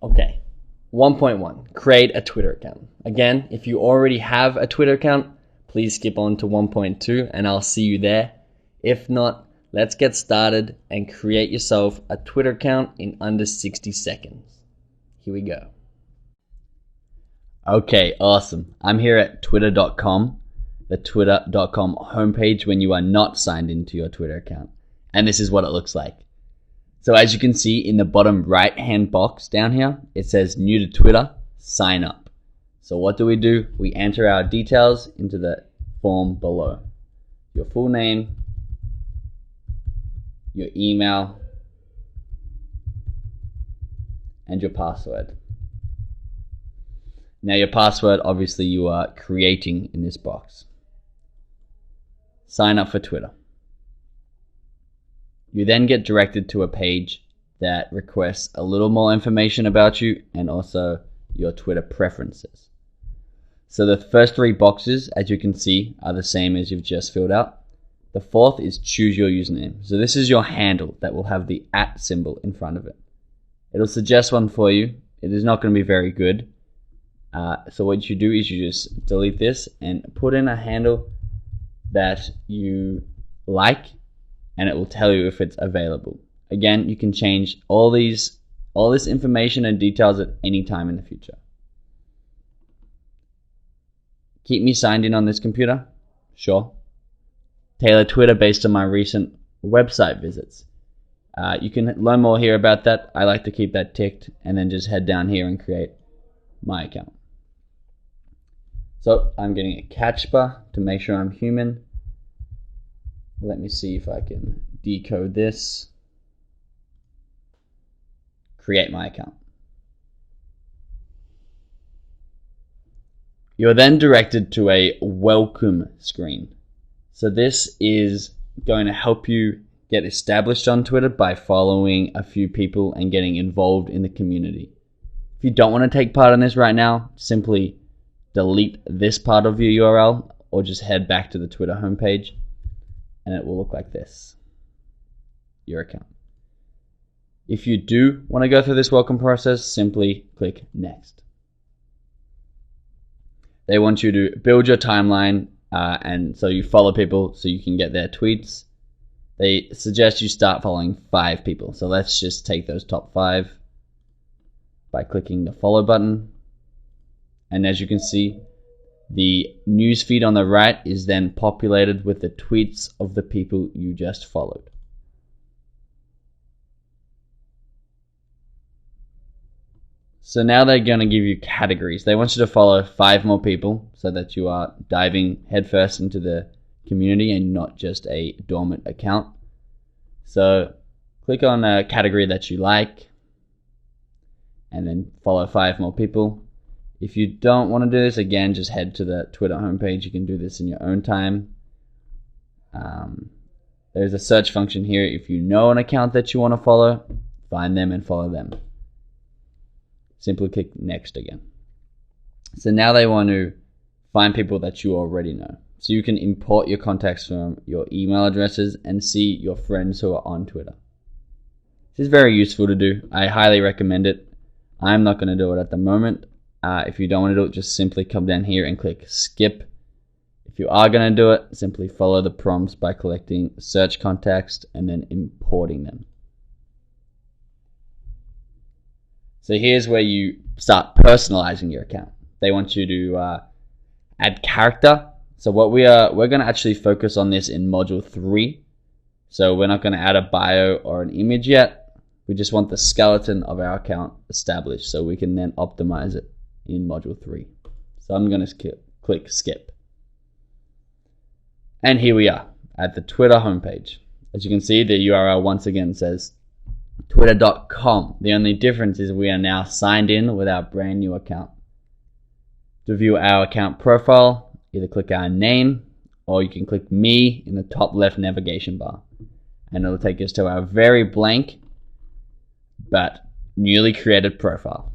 Okay. 1.1, create a Twitter account. Again, if you already have a Twitter account, please skip on to 1.2 and I'll see you there. If not, let's get started and create yourself a Twitter account in under 60 seconds. Here we go. Okay, awesome. I'm here at twitter.com, the twitter.com homepage when you are not signed into your Twitter account. And this is what it looks like. So as you can see in the bottom right hand box down here, it says new to Twitter, sign up. So what do? We enter our details into the form below. Your full name, your email, and your password. Now your password, obviously you are creating in this box. Sign up for Twitter. You then get directed to a page that requests a little more information about you and also your Twitter preferences. So the first three boxes, as you can see, are the same as you've just filled out. The fourth is choose your username. So this is your handle that will have the @ symbol in front of it. It'll suggest one for you. It is not going to be very good. So what you do is you just delete this and put in a handle that you like, and it will tell you if it's available. Again, you can change all this information and details at any time in the future. Keep me signed in on this computer? Sure. Tailor Twitter based on my recent website visits. You can learn more here about that. I like to keep that ticked and then just head down here and create my account. So I'm getting a catch bar to make sure I'm human. Let me see if I can decode this. Create my account. You're then directed to a welcome screen. So this is going to help you get established on Twitter by following a few people and getting involved in the community. If you don't want to take part in this right now, simply delete this part of your URL or just head back to the Twitter homepage and it will look like this. Your account. If you do want to go through this welcome process, simply click next. They want you to build your timeline and so you follow people so you can get their tweets. They suggest you start following 5 people. So let's just take those top 5 by clicking the follow button. And as you can see, the news feed on the right is then populated with the tweets of the people you just followed. So now they're going to give you categories. They want you to follow 5 more people so that you are diving headfirst into the community and not just a dormant account. So click on a category that you like and then follow 5 more people. If you don't want to do this, again, just head to the Twitter homepage. You can do this in your own time. There's a search function here. If you know an account that you want to follow, find them and follow them. Simply click next again. So now they want to find people that you already know. So you can import your contacts from your email addresses and see your friends who are on Twitter. This is very useful to do. I highly recommend it. I'm not going to do it at the moment. If you don't want to do it, just simply come down here and click skip. If you are going to do it, simply follow the prompts by collecting search context and then importing them. So here's where you start personalizing your account. They want you to add character. So we're going to actually focus on this in module 3. So we're not going to add a bio or an image yet. We just want the skeleton of our account established so we can then optimize it in module 3. So I'm going to click skip. And here we are at the Twitter homepage. As you can see, the URL once again says twitter.com. The only difference is we are now signed in with our brand new account. To view our account profile, either click our name or you can click me in the top left navigation bar. And it'll take us to our very blank but newly created profile.